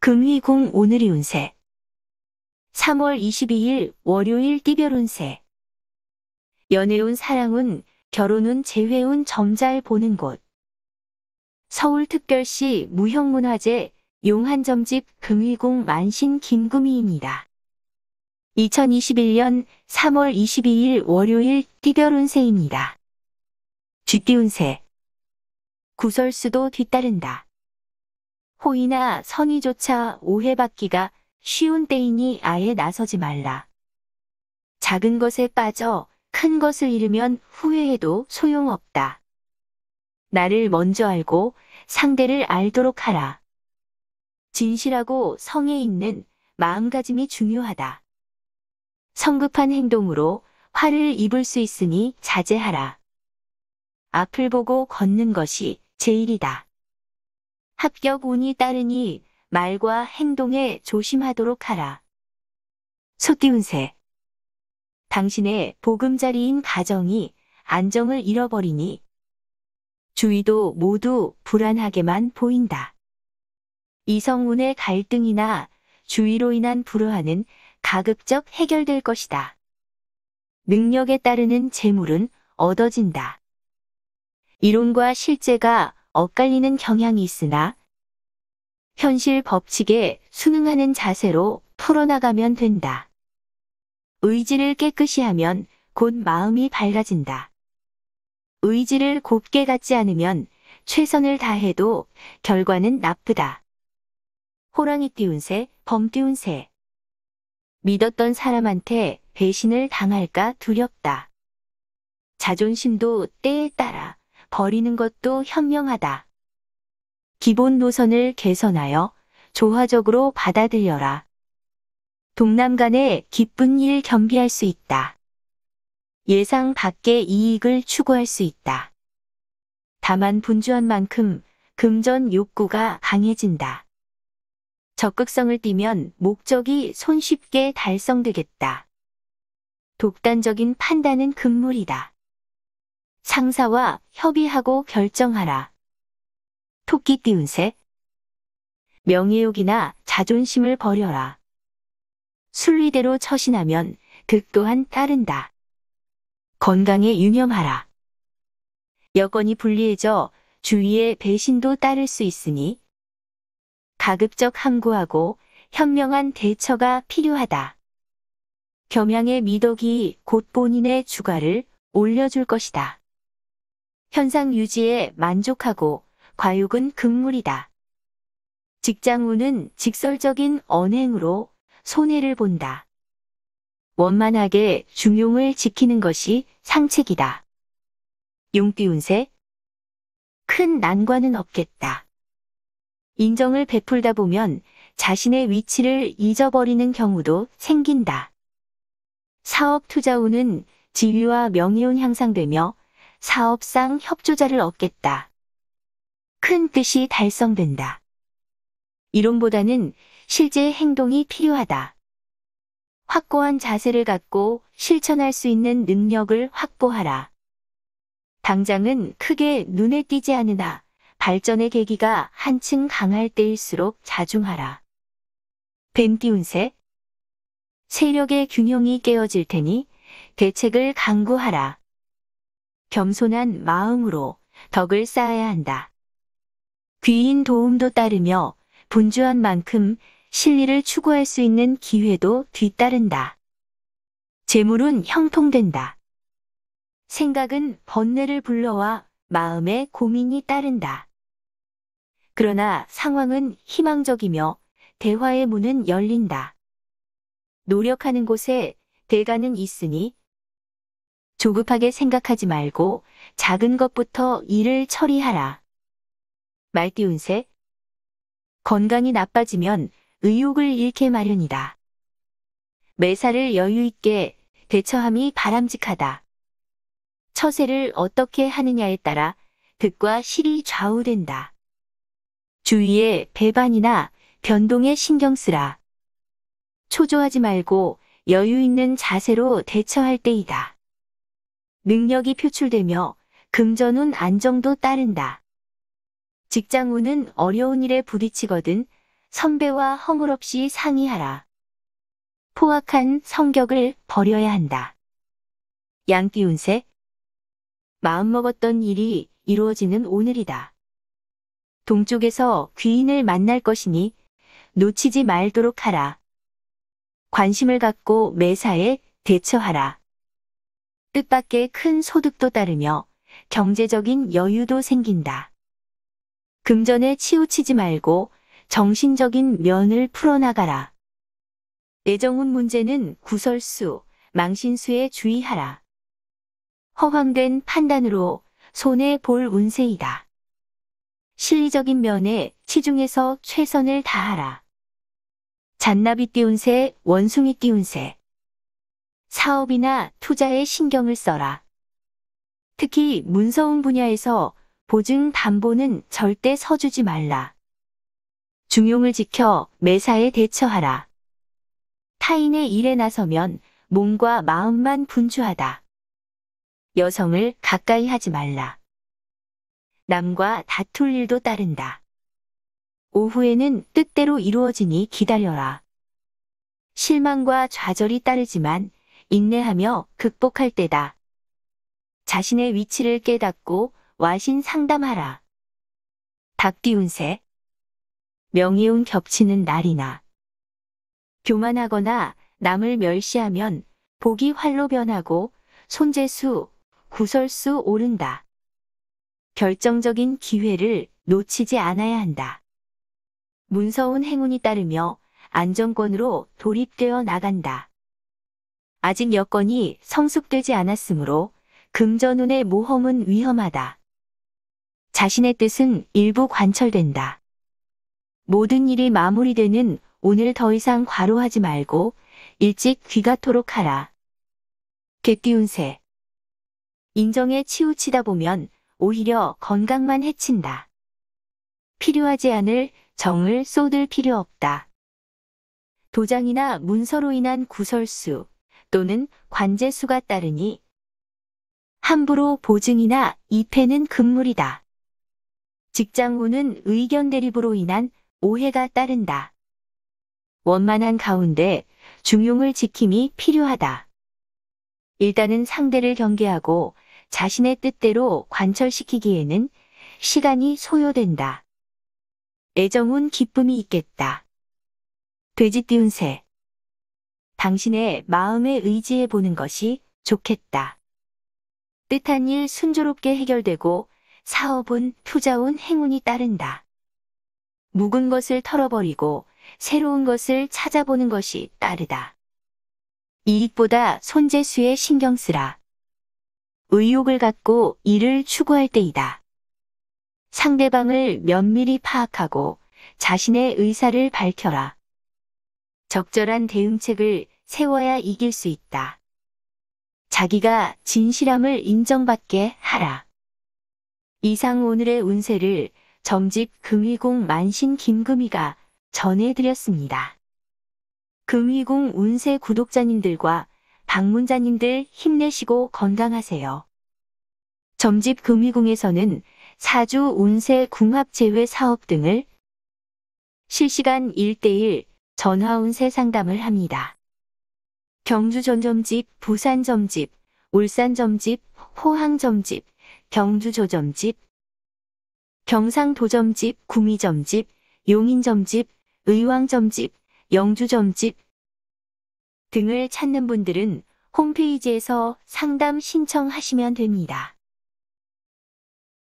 금희궁 오늘의 운세 3월 22일 월요일 띠별 운세 연애운, 사랑운, 결혼운, 재회운, 점잘 보는 곳 서울특별시 무형문화재 용한점집 금희궁 만신 김구미입니다. 2021년 3월 22일 월요일 띠별 운세입니다. 쥐띠 운세 구설수도 뒤따른다. 호의나 선의조차 오해받기가 쉬운 때이니 아예 나서지 말라. 작은 것에 빠져 큰 것을 잃으면 후회해도 소용없다. 나를 먼저 알고 상대를 알도록 하라. 진실하고 성에 있는 마음가짐이 중요하다. 성급한 행동으로 화를 입을 수 있으니 자제하라. 앞을 보고 걷는 것이 제일이다. 합격 운이 따르니 말과 행동에 조심하도록 하라. 소띠 운세 당신의 보금자리인 가정이 안정을 잃어버리니 주위도 모두 불안하게만 보인다. 이성운의 갈등이나 주위로 인한 불화는 가급적 해결될 것이다. 능력에 따르는 재물은 얻어진다. 이론과 실제가 엇갈리는 경향이 있으나 현실 법칙에 순응하는 자세로 풀어나가면 된다. 의지를 깨끗이 하면 곧 마음이 밝아진다. 의지를 곱게 갖지 않으면 최선을 다해도 결과는 나쁘다. 호랑이띠 운세, 범띠 운세 믿었던 사람한테 배신을 당할까 두렵다. 자존심도 때에 따라 버리는 것도 현명하다. 기본 노선을 개선하여 조화적으로 받아들여라. 동남 간에 기쁜 일 겸비할 수 있다. 예상 밖의 이익을 추구할 수 있다. 다만 분주한 만큼 금전 욕구가 강해진다. 적극성을 띠면 목적이 손쉽게 달성되겠다. 독단적인 판단은 금물이다. 상사와 협의하고 결정하라. 토끼띠 운세 명예욕이나 자존심을 버려라. 순리대로 처신하면 득 또한 따른다. 건강에 유념하라. 여건이 불리해져 주위의 배신도 따를 수 있으니 가급적 함구하고 현명한 대처가 필요하다. 겸양의 미덕이 곧 본인의 주가를 올려줄 것이다. 현상 유지에 만족하고 과욕은 금물이다. 직장운은 직설적인 언행으로 손해를 본다. 원만하게 중용을 지키는 것이 상책이다. 용띠 운세 큰 난관은 없겠다. 인정을 베풀다 보면 자신의 위치를 잊어버리는 경우도 생긴다. 사업 투자운은 지위와 명예운 향상되며 사업상 협조자를 얻겠다. 큰 뜻이 달성된다. 이론보다는 실제 행동이 필요하다. 확고한 자세를 갖고 실천할 수 있는 능력을 확보하라. 당장은 크게 눈에 띄지 않으나 발전의 계기가 한층 강할 때일수록 자중하라. 뱀띠 운세 세력의 균형이 깨어질 테니 대책을 강구하라. 겸손한 마음으로 덕을 쌓아야 한다. 귀인 도움도 따르며 분주한 만큼 실리를 추구할 수 있는 기회도 뒤따른다. 재물은 형통된다. 생각은 번뇌를 불러와 마음에 고민이 따른다. 그러나 상황은 희망적이며 대화의 문은 열린다. 노력하는 곳에 대가는 있으니 조급하게 생각하지 말고 작은 것부터 일을 처리하라. 말띠 운세 건강이 나빠지면 의욕을 잃게 마련이다. 매사를 여유 있게 대처함이 바람직하다. 처세를 어떻게 하느냐에 따라 득과 실이 좌우된다. 주위에 배반이나 변동에 신경 쓰라. 초조하지 말고 여유 있는 자세로 대처할 때이다. 능력이 표출되며 금전운 안정도 따른다. 직장운은 어려운 일에 부딪히거든 선배와 허물없이 상의하라. 포악한 성격을 버려야 한다. 양띠운세. 마음먹었던 일이 이루어지는 오늘이다. 동쪽에서 귀인을 만날 것이니 놓치지 말도록 하라. 관심을 갖고 매사에 대처하라. 뜻밖의 큰 소득도 따르며 경제적인 여유도 생긴다. 금전에 치우치지 말고 정신적인 면을 풀어나가라. 애정운 문제는 구설수, 망신수에 주의하라. 허황된 판단으로 손해볼 운세이다. 실리적인 면에 치중해서 최선을 다하라. 잔나비 띠운세, 원숭이 띠운세. 사업이나 투자에 신경을 써라. 특히 문서운 분야에서 보증 담보는 절대 서주지 말라. 중용을 지켜 매사에 대처하라. 타인의 일에 나서면 몸과 마음만 분주하다. 여성을 가까이 하지 말라. 남과 다툴 일도 따른다. 오후에는 뜻대로 이루어지니 기다려라. 실망과 좌절이 따르지만 인내하며 극복할 때다. 자신의 위치를 깨닫고 와신 상담하라. 닭띠운세. 명예운 겹치는 날이나. 교만하거나 남을 멸시하면 복이 활로 변하고 손재수, 구설수 오른다. 결정적인 기회를 놓치지 않아야 한다. 문서운 행운이 따르며 안정권으로 돌입되어 나간다. 아직 여건이 성숙되지 않았으므로 금전운의 모험은 위험하다. 자신의 뜻은 일부 관철된다. 모든 일이 마무리되는 오늘 더 이상 과로하지 말고 일찍 귀가토록 하라. 개띠운세. 인정에 치우치다 보면 오히려 건강만 해친다. 필요하지 않을 정을 쏟을 필요 없다. 도장이나 문서로 인한 구설수 또는 관제수가 따르니 함부로 보증이나 입회는 금물이다. 직장운은 의견 대립으로 인한 오해가 따른다. 원만한 가운데 중용을 지킴이 필요하다. 일단은 상대를 경계하고 자신의 뜻대로 관철시키기에는 시간이 소요된다. 애정운 기쁨이 있겠다. 돼지띠운세. 당신의 마음에 의지해 보는 것이 좋겠다. 뜻한 일 순조롭게 해결되고 사업은 투자운 행운이 따른다. 묵은 것을 털어버리고 새로운 것을 찾아보는 것이 따르다. 이익보다 손재수에 신경 쓰라. 의욕을 갖고 일을 추구할 때이다. 상대방을 면밀히 파악하고 자신의 의사를 밝혀라. 적절한 대응책을 세워야 이길 수 있다. 자기가 진실함을 인정받게 하라. 이상 오늘의 운세를 점집 금위궁 만신 김금희가 전해드렸습니다. 금위궁 운세 구독자님들과 방문자님들 힘내시고 건강하세요. 점집 금위궁에서는 사주 운세 궁합 제외 사업 등을 실시간 1:1 전화 운세 상담을 합니다. 경주 전점집, 부산 점집, 울산 점집, 포항 점집, 경주 조점집, 경상도 점집, 구미 점집, 용인 점집, 의왕 점집, 영주 점집 등을 찾는 분들은 홈페이지에서 상담 신청하시면 됩니다.